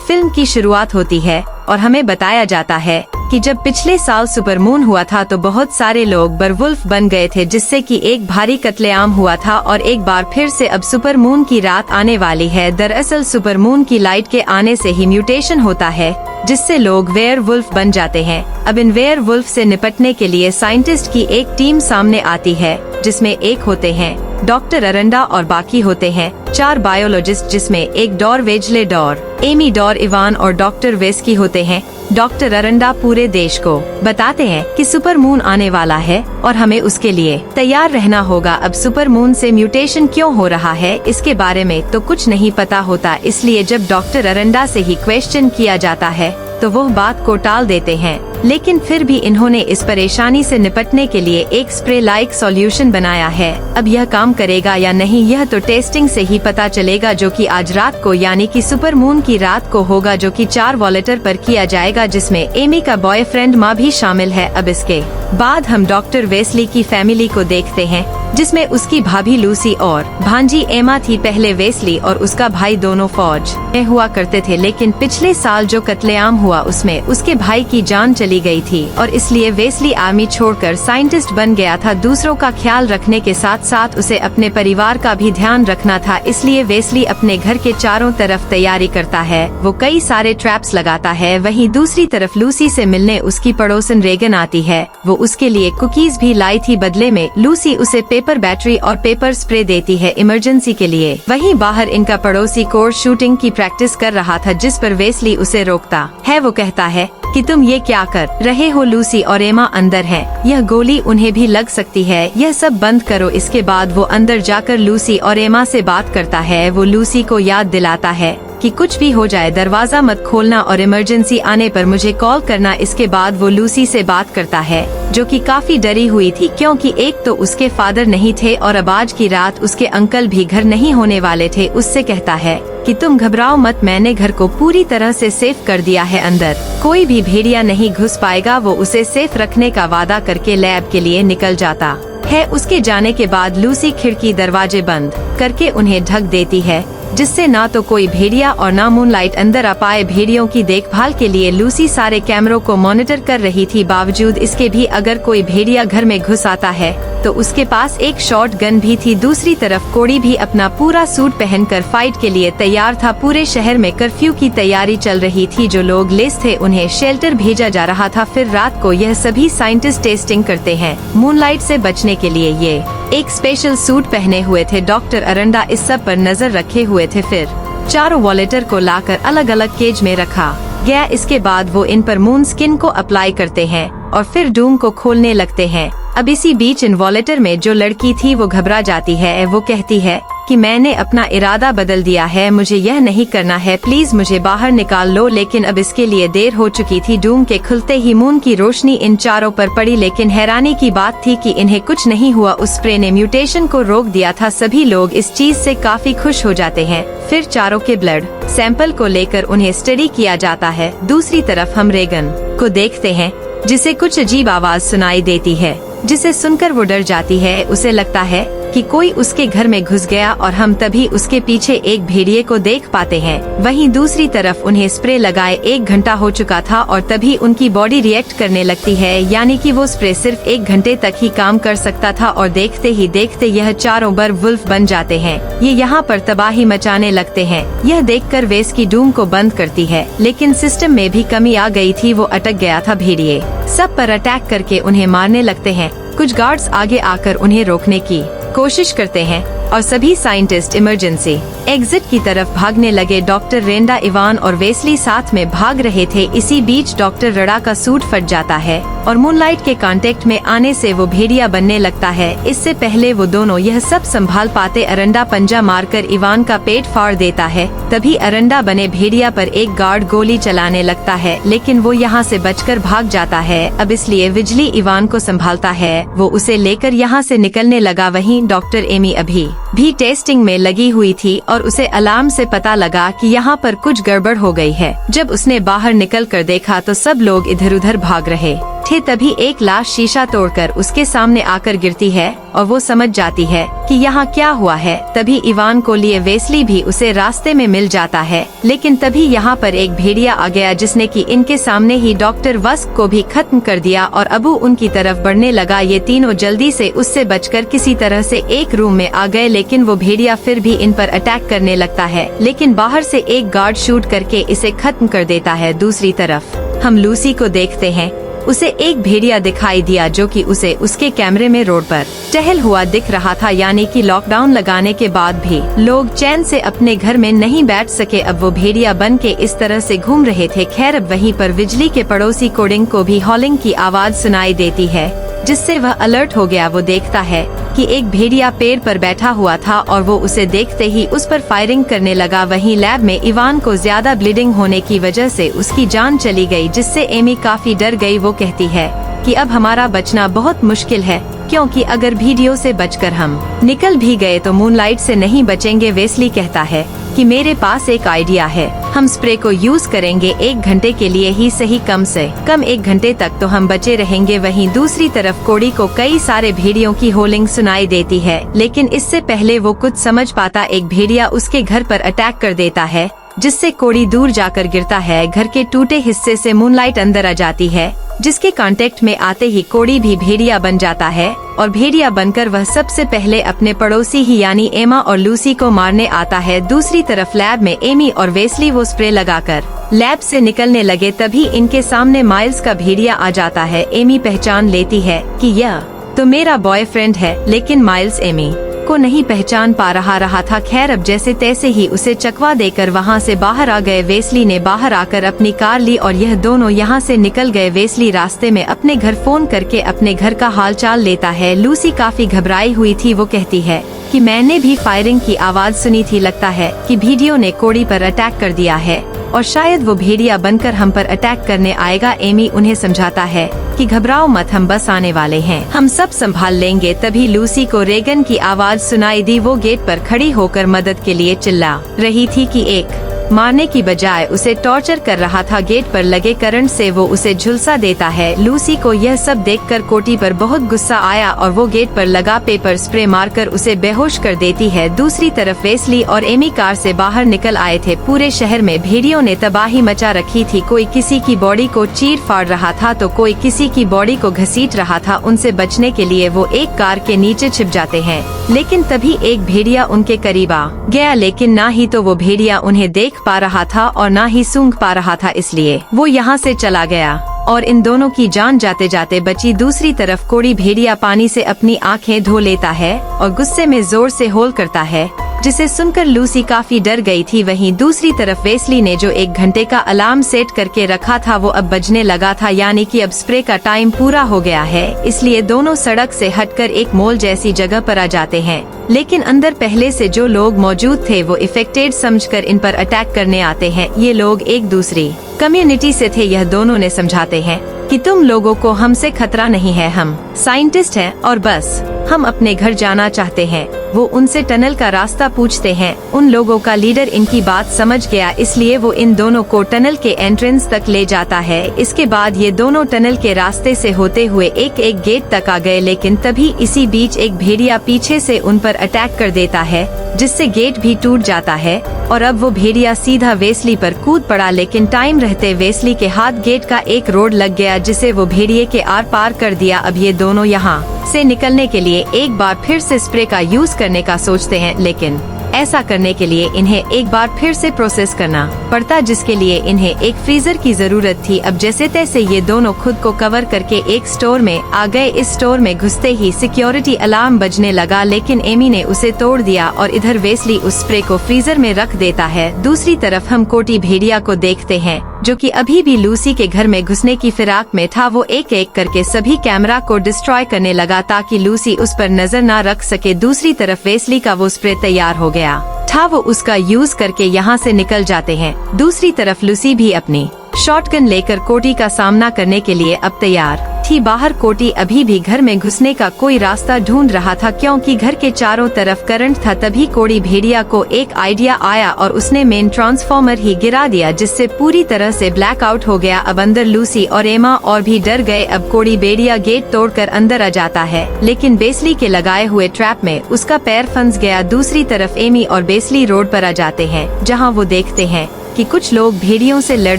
Film की शुरुआत होती है और हमें बताया जाता है कि जब पिछले साल सुपरमून हुआ था तो बहुत सारे लोग बरवुल्फ बन गए थे, जिससे कि एक भारी कत्लेआम हुआ था और एक बार फिर से अब सुपरमून की रात आने वाली है। दरअसल सुपरमून की लाइट के आने से ही म्यूटेशन होता है, जिससे लोग वेयरवुल्फ बन जाते हैं। अब इन वेयरवुल्फ से निपटने के लिए साइंटिस्ट की एक टीम सामने आती है, जिसमें एक होते हैं डॉक्टर अरंडा और बाकी होते हैं 4 बायोलॉजिस्ट, जिसमें एक Dar Wesley Dar, Amy Dar Ivan और डॉक्टर वेस्की होते हैं। डॉक्टर अरंडा पूरे देश को बताते हैं कि सुपरमून आने वाला है और हमें उसके लिए तैयार रहना होगा। अब सुपरमून से म्यूटेशन क्यों हो रहा है इसके बारे में तो कुछ नहीं पता होता, इसलिए जब डॉक्टर अरंडा से ही क्वेश्चन किया जाता है तो वो बात को टाल देते हैं। लेकिन फिर भी इन्होंने इस परेशानी से निपटने के लिए एक स्प्रे लाइक सॉल्यूशन बनाया है। अब यह काम करेगा या नहीं यह तो टेस्टिंग से ही पता चलेगा, जो कि आज रात को यानी कि सुपरमून की रात को होगा, जो कि 4 वॉलेटर पर किया जाएगा, जिसमें एमी का बॉयफ्रेंड माँ भी शामिल है। अब इसके बाद हम डॉक्टर वेस्ली की फैमिली को देखते हैं, जिसमें उसकी भाभी लूसी और भांजी एमा थी। पहले वेस्ली और उसका भाई दोनों फौज में हुआ करते थे, लेकिन पिछले साल जो कत्लेआम हुआ उसमें उसके भाई की जान चली गई थी और इसलिए वेस्ली आर्मी छोड़कर साइंटिस्ट बन गया था। दूसरों का ख्याल रखने के साथ साथ उसे अपने परिवार का भी ध्यान रखना था, इसलिए वेस्ली अपने घर के चारों तरफ तैयारी करता है। वो कई सारे ट्रैप्स लगाता है। वहीं दूसरी तरफ लूसी से मिलने उसकी पड़ोसन रेगन आती है। वो उसके लिए कुकीज भी लाई थी। बदले में लूसी उसे पेपर बैटरी और पेपर स्प्रे देती है इमरजेंसी के लिए। वहीं बाहर इनका पड़ोसी कोर शूटिंग की प्रैक्टिस कर रहा था, जिस पर वेस्ली उसे रोकता है। वो कहता है कि तुम ये क्या कर रहे हो, लूसी और एमा अंदर हैं, यह गोली उन्हें भी लग सकती है, यह सब बंद करो। इसके बाद वो अंदर जाकर लूसी और एमा से बात करता है। वो लूसी को याद दिलाता है कि कुछ भी हो जाए दरवाजा मत खोलना और इमरजेंसी आने पर मुझे कॉल करना। इसके बाद वो लूसी से बात करता है, जो कि काफी डरी हुई थी, क्योंकि एक तो उसके फादर नहीं थे और अब आज की रात उसके अंकल भी घर नहीं होने वाले थे। उससे कहता है कि तुम घबराओ मत, मैंने घर को पूरी तरह से सेफ कर दिया है, अंदर कोई भी भेड़िया नहीं घुस पाएगा। वो उसे सेफ रखने का वादा करके लैब के लिए निकल जाता है। उसके जाने के बाद लूसी खिड़की दरवाजे बंद करके उन्हें ढक देती है, जिससे ना तो कोई भेड़िया और ना मूनलाइट अंदर आ पाए। भेड़ियों की देखभाल के लिए लूसी सारे कैमरों को मॉनिटर कर रही थी। बावजूद इसके भी अगर कोई भेड़िया घर में घुस आता है तो उसके पास एक शॉर्ट गन भी थी। दूसरी तरफ कोड़ी भी अपना पूरा सूट पहनकर फाइट के लिए तैयार था। पूरे शहर में कर्फ्यू की तैयारी चल रही थी। जो लोग लेस थे उन्हें शेल्टर भेजा जा रहा था। फिर रात को यह सभी साइंटिस्ट टेस्टिंग करते हैं मूनलाइट से बचने के लिए। ये एक स्पेशल सूट पहने हुए थे। डॉक्टर अरंडा इस सब पर नजर रखे हुए थे। फिर 4 वॉलेटर को लाकर अलग अलग केज में रखा गया। इसके बाद वो इन पर मून स्किन को अप्लाई करते हैं और फिर डूम को खोलने लगते हैं। अब इसी बीच इन वॉलेटर में जो लड़की थी वो घबरा जाती है। वो कहती है कि मैंने अपना इरादा बदल दिया है, मुझे यह नहीं करना है, प्लीज मुझे बाहर निकाल लो। लेकिन अब इसके लिए देर हो चुकी थी। डूम के खुलते ही मून की रोशनी इन चारों पर पड़ी, लेकिन हैरानी की बात थी कि इन्हें कुछ नहीं हुआ। उस स्प्रे ने म्यूटेशन को रोक दिया था। सभी लोग इस चीज से काफी खुश हो जाते हैं। फिर चारों के ब्लड सैंपल को लेकर उन्हें स्टडी किया जाता है। दूसरी तरफ हम रेगन को देखते हैं, जिसे कुछ अजीब आवाज सुनाई देती है, जिसे सुनकर वो डर जाती है। उसे लगता है कि कोई उसके घर में घुस गया और हम तभी उसके पीछे एक भेड़िए को देख पाते हैं। वहीं दूसरी तरफ उन्हें स्प्रे लगाए 1 घंटा हो चुका था और तभी उनकी बॉडी रिएक्ट करने लगती है, यानी कि वो स्प्रे सिर्फ 1 घंटे तक ही काम कर सकता था और देखते ही देखते यह चारों वुल्फ बन जाते हैं। ये यहाँ पर तबाही मचाने लगते हैं। यह देखकर वेस्की डूम को बंद करती है, लेकिन सिस्टम में भी कमी आ गई थी। वो अटक गया था। भेड़िए सब पर अटैक करके उन्हें मारने लगते हैं। कुछ गार्ड्स आगे आकर उन्हें रोकने की कोशिश करते हैं और सभी साइंटिस्ट इमरजेंसी एग्जिट की तरफ भागने लगे। डॉक्टर रेंडा इवान और वेस्ली साथ में भाग रहे थे। इसी बीच डॉक्टर रडा का सूट फट जाता है और मूनलाइट के कांटेक्ट में आने से वो भेड़िया बनने लगता है। इससे पहले वो दोनों यह सब संभाल पाते, अरंडा पंजा मारकर इवान का पेट फाड़ देता है। तभी अरंडा बने भेड़िया पर एक गार्ड गोली चलाने लगता है, लेकिन वो यहाँ से बचकर भाग जाता है। अब इसलिए विजली इवान को संभालता है। वो उसे लेकर यहाँ से निकलने लगा। वहीं डॉक्टर एमी अभी भी टेस्टिंग में लगी हुई थी और उसे अलार्म से पता लगा कि यहाँ पर कुछ गड़बड़ हो गई है। जब उसने बाहर निकल कर देखा तो सब लोग इधर उधर भाग रहे थे। तभी एक लाश शीशा तोड़कर उसके सामने आकर गिरती है और वो समझ जाती है कि यहाँ क्या हुआ है। तभी इवान को लिए वेस्ली भी उसे रास्ते में मिल जाता है, लेकिन तभी यहाँ पर एक भेड़िया आ गया जिसने कि इनके सामने ही डॉक्टर वस्क को भी खत्म कर दिया और अबू उनकी तरफ बढ़ने लगा। ये तीनों जल्दी से उससे बचकर किसी तरह से एक रूम में आ गए, लेकिन वो भेड़िया फिर भी इन पर अटैक करने लगता है, लेकिन बाहर से एक गार्ड शूट करके इसे खत्म कर देता है। दूसरी तरफ हम लूसी को देखते हैं। उसे एक भेड़िया दिखाई दिया जो कि उसे उसके कैमरे में रोड पर टहल हुआ दिख रहा था, यानी कि लॉकडाउन लगाने के बाद भी लोग चैन से अपने घर में नहीं बैठ सके। अब वो भेड़िया बन के इस तरह से घूम रहे थे। खैर, अब वहीं पर बिजली के पड़ोसी कोडिंग को भी हॉलिंग की आवाज सुनाई देती है, जिससे वह अलर्ट हो गया। वो देखता है कि एक भेड़िया पेड़ पर बैठा हुआ था और वो उसे देखते ही उस पर फायरिंग करने लगा। वहीं लैब में इवान को ज्यादा ब्लीडिंग होने की वजह से उसकी जान चली गई, जिससे एमी काफी डर गई। वो कहती है कि अब हमारा बचना बहुत मुश्किल है, क्योंकि अगर वीडियो से बचकर हम निकल भी गए तो मूनलाइट से नहीं बचेंगे। वेस्ली कहता है कि मेरे पास एक आइडिया है, हम स्प्रे को यूज करेंगे 1 घंटे के लिए ही सही, कम से कम 1 घंटे तक तो हम बचे रहेंगे। वहीं दूसरी तरफ कोडी को कई सारे भेड़ियों की होलिंग सुनाई देती है, लेकिन इससे पहले वो कुछ समझ पाता एक भेड़िया उसके घर पर अटैक कर देता है, जिससे कोडी दूर जाकर गिरता है। घर के टूटे हिस्से से मूनलाइट अंदर आ जाती है, जिसके कांटेक्ट में आते ही कोडी भी भेड़िया बन जाता है और भेड़िया बनकर वह सबसे पहले अपने पड़ोसी ही यानी एमा और लूसी को मारने आता है। दूसरी तरफ लैब में एमी और वेस्ली वो स्प्रे लगाकर लैब से निकलने लगे, तभी इनके सामने माइल्स का भेड़िया आ जाता है। एमी पहचान लेती है कि यह तो मेरा बॉयफ्रेंड है, लेकिन माइल्स एमी को नहीं पहचान पा रहा था। खैर, अब जैसे तैसे ही उसे चकवा देकर वहाँ से बाहर आ गए। वेस्ली ने बाहर आकर अपनी कार ली और यह दोनों यहाँ से निकल गए। वेस्ली रास्ते में अपने घर फोन करके अपने घर का हालचाल लेता है। लूसी काफी घबराई हुई थी। वो कहती है कि मैंने भी फायरिंग की आवाज सुनी थी, लगता है कि भेड़ियों ने कोडी पर अटैक कर दिया है और शायद वो भेड़िया बनकर हम पर अटैक करने आएगा। एमी उन्हें समझाता है कि घबराओ मत, हम बस आने वाले हैं, हम सब संभाल लेंगे। तभी लूसी को रेगन की आवाज सुनाई दी। वो गेट पर खड़ी होकर मदद के लिए चिल्ला रही थी कि एक मारने की बजाय उसे टॉर्चर कर रहा था। गेट पर लगे करंट से वो उसे झुलसा देता है। लूसी को यह सब देखकर कोटी पर बहुत गुस्सा आया और वो गेट पर लगा पेपर स्प्रे मारकर उसे बेहोश कर देती है। दूसरी तरफ वेस्ली और एमी कार से बाहर निकल आए थे। पूरे शहर में भेड़ियों ने तबाही मचा रखी थी। कोई किसी की बॉडी को चीर फाड़ रहा था तो कोई किसी की बॉडी को घसीट रहा था। उनसे बचने के लिए वो एक कार के नीचे छिप जाते हैं, लेकिन तभी एक भेड़िया उनके करीब आ गया, लेकिन ना ही तो वो भेड़िया उन्हें देख पा रहा था और ना ही सूंघ पा रहा था, इसलिए वो यहाँ से चला गया और इन दोनों की जान जाते जाते बची। दूसरी तरफ कोडी भेड़िया पानी से अपनी आंखें धो लेता है और गुस्से में जोर से होल करता है, जिसे सुनकर लूसी काफी डर गई थी। वहीं दूसरी तरफ वेस्ली ने जो 1 घंटे का अलार्म सेट करके रखा था वो अब बजने लगा था, यानी कि अब स्प्रे का टाइम पूरा हो गया है। इसलिए दोनों सड़क से हटकर एक मॉल जैसी जगह पर आ जाते हैं, लेकिन अंदर पहले से जो लोग मौजूद थे वो इफेक्टेड समझकर इन पर अटैक करने आते हैं। ये लोग एक दूसरी कम्युनिटी से थे। यह दोनों ने समझाते हैं कि तुम लोगों को हमसे खतरा नहीं है, हम साइंटिस्ट हैं और बस हम अपने घर जाना चाहते हैं। वो उनसे टनल का रास्ता पूछते हैं। उन लोगों का लीडर इनकी बात समझ गया, इसलिए वो इन दोनों को टनल के एंट्रेंस तक ले जाता है। इसके बाद ये दोनों टनल के रास्ते से होते हुए एक गेट तक आ गए, लेकिन तभी इसी बीच एक भेड़िया पीछे से उन पर अटैक कर देता है, जिससे गेट भी टूट जाता है और अब वो भेड़िया सीधा वेस्ली पर कूद पड़ा, लेकिन टाइम रहते वेस्ली के हाथ गेट का एक रोड लग गया, जिसे वो भेड़िए के आर पार कर दिया। अब ये दोनों यहाँ से निकलने के लिए एक बार फिर से स्प्रे का यूज करने का सोचते हैं, लेकिन ऐसा करने के लिए इन्हें एक बार फिर से प्रोसेस करना पड़ता, जिसके लिए इन्हें एक फ्रीजर की जरूरत थी। अब जैसे तैसे ये दोनों खुद को कवर करके एक स्टोर में आ गए। इस स्टोर में घुसते ही सिक्योरिटी अलार्म बजने लगा, लेकिन एमी ने उसे तोड़ दिया और इधर वेस्ली उस स्प्रे को फ्रीजर में रख देता है। दूसरी तरफ हम कोटी भेड़िया को देखते हैं, जो कि अभी भी लूसी के घर में घुसने की फिराक में था। वो एक एक करके सभी कैमरा को डिस्ट्रॉय करने लगा ताकि लूसी उस पर नजर न रख सके। दूसरी तरफ वेस्ली का वो स्प्रे तैयार हो गया था, वो उसका यूज करके यहाँ से निकल जाते हैं। दूसरी तरफ लूसी भी अपनी शॉटगन लेकर कोटी का सामना करने के लिए अब तैयार थी। बाहर कोटी अभी भी घर में घुसने का कोई रास्ता ढूंढ रहा था क्योंकि घर के चारों तरफ करंट था। तभी कोड़ी भेड़िया को एक आइडिया आया और उसने मेन ट्रांसफॉर्मर ही गिरा दिया जिससे पूरी तरह से ब्लैकआउट हो गया। अब अंदर लूसी और एमा और भी डर गए। अब कोड़ी भेड़िया गेट तोड़कर अंदर आ जाता है लेकिन बेस्ली के लगाए हुए ट्रैप में उसका पैर फंस गया। दूसरी तरफ एमी और बेस्ली रोड पर आ जाते हैं जहाँ वो देखते हैं कि कुछ लोग भेड़ियों से लड़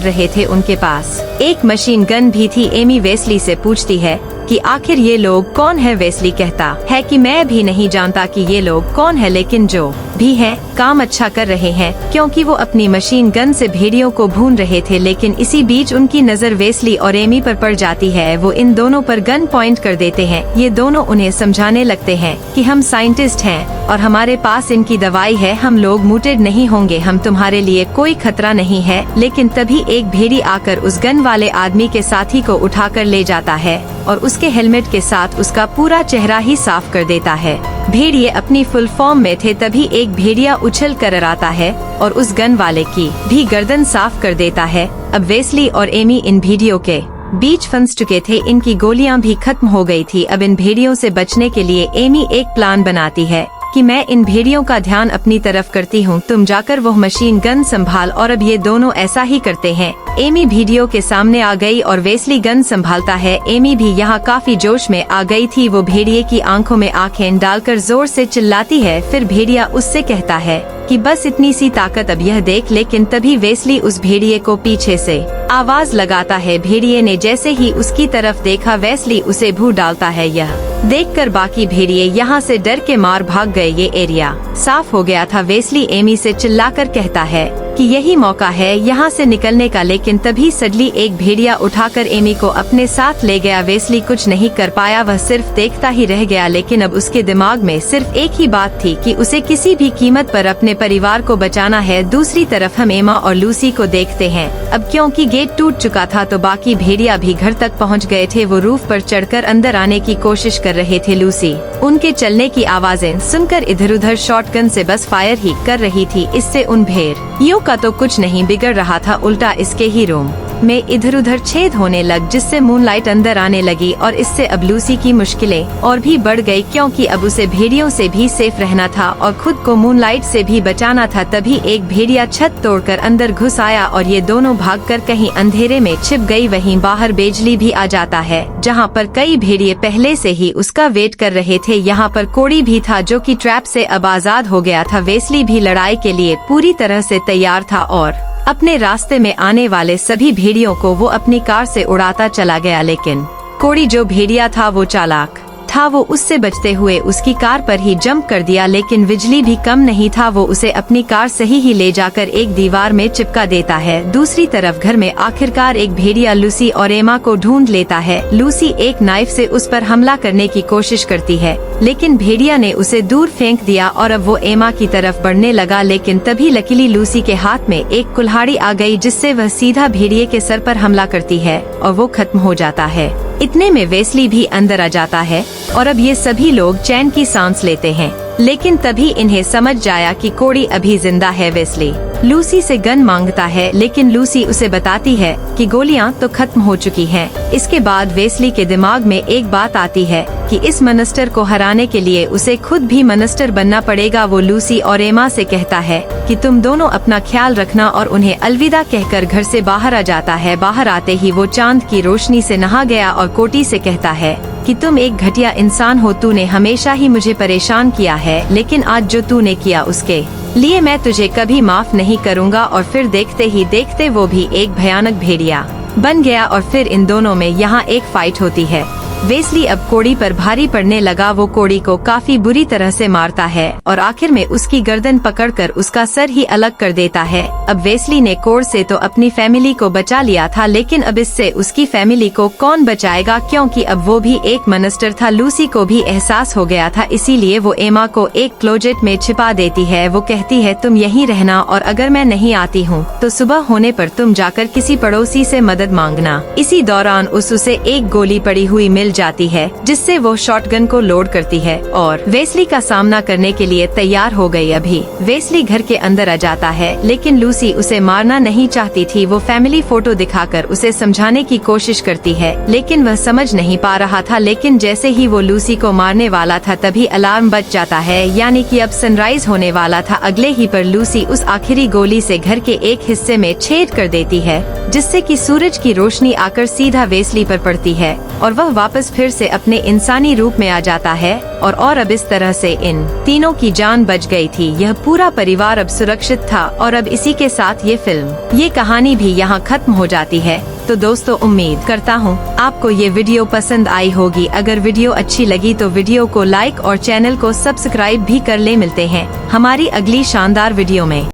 रहे थे। उनके पास एक मशीन गन भी थी। एमी वेस्ली से पूछती है कि आखिर ये लोग कौन है। वेस्ली कहता है कि मैं भी नहीं जानता कि ये लोग कौन है, लेकिन जो भी है काम अच्छा कर रहे हैं क्योंकि वो अपनी मशीन गन से भेड़ियों को भून रहे थे। लेकिन इसी बीच उनकी नजर वेस्ली और एमी पर पड़ जाती है। वो इन दोनों पर गन पॉइंट कर देते हैं। ये दोनों उन्हें समझाने लगते हैं कि हम साइंटिस्ट हैं और हमारे पास इनकी दवाई है, हम लोग म्यूटेड नहीं होंगे, हम तुम्हारे लिए कोई खतरा नहीं है। लेकिन तभी एक भेड़ी आकर उस गन वाले आदमी के साथी को उठाकर ले जाता है और उसके हेलमेट के साथ उसका पूरा चेहरा ही साफ कर देता है। भेड़िए अपनी फुल फॉर्म में थे। तभी एक भेड़िया उछल कर आता है और उस गन वाले की भी गर्दन साफ कर देता है। अब वेस्ली और एमी इन भेड़ियों के बीच फंस चुके थे। इनकी गोलियां भी खत्म हो गई थी। अब इन भेड़ियों से बचने के लिए एमी एक प्लान बनाती है कि मैं इन भेड़ियों का ध्यान अपनी तरफ करती हूँ, तुम जाकर वो मशीन गन संभाल। और अब ये दोनों ऐसा ही करते हैं। एमी भेड़ियों के सामने आ गई और वेस्ली गन संभालता है। एमी भी यहाँ काफी जोश में आ गई थी। वो भेड़िए की आंखों में आंखें डालकर जोर से चिल्लाती है। फिर भेड़िया उससे कहता है कि बस इतनी सी ताकत अब यह देख। लेकिन तभी वेस्ली उस भेड़िए को पीछे से आवाज लगाता है। भेड़िए ने जैसे ही उसकी तरफ देखा वेस्ली उसे भू डालता है। यह देखकर बाकी भेड़िए यहाँ से डर के मार भाग गए। ये एरिया साफ हो गया था। वेस्ली एमी से चिल्लाकर कहता है कि यही मौका है यहाँ से निकलने का। लेकिन तभी सडली एक भेड़िया उठाकर एमी को अपने साथ ले गया। वेस्ली कुछ नहीं कर पाया, वह सिर्फ देखता ही रह गया। लेकिन अब उसके दिमाग में सिर्फ एक ही बात थी कि उसे किसी भी कीमत पर अपने परिवार को बचाना है। दूसरी तरफ हम एमा और लूसी को देखते हैं। अब क्योंकि गेट टूट चुका था तो बाकी भेड़िया भी घर तक पहुँच गए थे। वो रूफ पर चढ़कर अंदर आने की कोशिश कर रहे थे। लूसी उनके चलने की आवाजें सुनकर इधर उधर शॉटगन से बस फायर ही कर रही थी। इससे उन भेड़ियों का तो कुछ नहीं बिगड़ रहा था, उल्टा इसके ही रूम में इधर उधर छेद होने लग जिससे मूनलाइट अंदर आने लगी। और इससे अब लूसी की मुश्किलें और भी बढ़ गई क्योंकि अब उसे भेड़ियों से भी सेफ रहना था और खुद को मूनलाइट से भी बचाना था। तभी एक भेड़िया छत तोड़कर अंदर घुस आया और ये दोनों भागकर कहीं अंधेरे में छिप गई। वहीं बाहर बेजली भी आ जाता है जहाँ पर कई भेड़िए पहले से ही उसका वेट कर रहे थे। यहाँ पर कोड़ी भी था जो कि ट्रैप से अब आजाद हो गया था। वेस्ली भी लड़ाई के लिए पूरी तरह से तैयार था और अपने रास्ते में आने वाले सभी भेड़ियों को वो अपनी कार से उड़ाता चला गया। लेकिन कोड़ी जो भेड़िया था वो चालाक था, वो उससे बचते हुए उसकी कार पर ही जंप कर दिया। लेकिन बिजली भी कम नहीं था, वो उसे अपनी कार सही ही ले जाकर एक दीवार में चिपका देता है। दूसरी तरफ घर में आखिरकार एक भेड़िया लूसी और एमा को ढूंढ लेता है। लूसी एक नाइफ से उस पर हमला करने की कोशिश करती है लेकिन भेड़िया ने उसे दूर फेंक दिया और अब वो एमा की तरफ बढ़ने लगा। लेकिन तभी लकीली लूसी के हाथ में एक कुल्हाड़ी आ गई जिससे वह सीधा भेड़िए के सर पर हमला करती है और वो खत्म हो जाता है। इतने में वेस्ली भी अंदर आ जाता है और अब ये सभी लोग चैन की सांस लेते हैं। लेकिन तभी इन्हें समझ आया कि कोड़ी अभी जिंदा है। वेस्ली लूसी से गन मांगता है लेकिन लूसी उसे बताती है कि गोलियां तो खत्म हो चुकी हैं। इसके बाद वेस्ली के दिमाग में एक बात आती है कि इस मॉन्स्टर को हराने के लिए उसे खुद भी मॉन्स्टर बनना पड़ेगा। वो लूसी और एमा से कहता है कि तुम दोनों अपना ख्याल रखना और उन्हें अलविदा कहकर घर से बाहर आ जाता है। बाहर आते ही वो चांद की रोशनी से नहा गया और कोटी से कहता है कि तुम एक घटिया इंसान हो, तूने हमेशा ही मुझे परेशान किया है लेकिन आज जो तूने किया उसके लिए मैं तुझे कभी माफ नहीं करूँगा। और फिर देखते ही देखते वो भी एक भयानक भेड़िया बन गया और फिर इन दोनों में यहाँ एक फाइट होती है। वेस्ली अब कोड़ी पर भारी पड़ने लगा। वो कोड़ी को काफी बुरी तरह से मारता है और आखिर में उसकी गर्दन पकड़कर उसका सर ही अलग कर देता है। अब वेस्ली ने कोड़ से तो अपनी फैमिली को बचा लिया था लेकिन अब इससे उसकी फैमिली को कौन बचाएगा क्योंकि अब वो भी एक मॉन्स्टर था। लूसी को भी एहसास हो गया था, इसीलिए वो एमा को एक क्लोजेट में छिपा देती है। वो कहती है तुम यहीं रहना और अगर मैं नहीं आती हूँ तो सुबह होने पर तुम जाकर किसी पड़ोसी से मदद मांगना। इसी दौरान उसे एक गोली पड़ी हुई मिल जाती है, जिससे वो शॉटगन को लोड करती है और वेस्ली का सामना करने के लिए तैयार हो गई। अभी वेस्ली घर के अंदर आ जाता है, लेकिन लूसी उसे मारना नहीं चाहती थी। वो फैमिली फोटो दिखाकर उसे समझाने की कोशिश करती है, लेकिन वह समझ नहीं पा रहा था। लेकिन जैसे ही वो लूसी को मारने वाला था तभी अलार्म बज जाता है, यानी कि अब सनराइज होने वाला था। अगले ही पर लूसी उस आखिरी गोली से घर के एक हिस्से में छेद कर देती है, जिससे कि सूरज की रोशनी आकर सीधा वेस्ली पर पड़ती है और वह वापस फिर से अपने इंसानी रूप में आ जाता है। और अब इस तरह से इन तीनों की जान बच गई थी। यह पूरा परिवार अब सुरक्षित था और अब इसी के साथ ये कहानी भी यहाँ खत्म हो जाती है। तो दोस्तों, उम्मीद करता हूँ आपको ये वीडियो पसंद आई होगी। अगर वीडियो अच्छी लगी तो वीडियो को लाइक और चैनल को सब्सक्राइब भी कर ले। मिलते हैं हमारी अगली शानदार वीडियो में।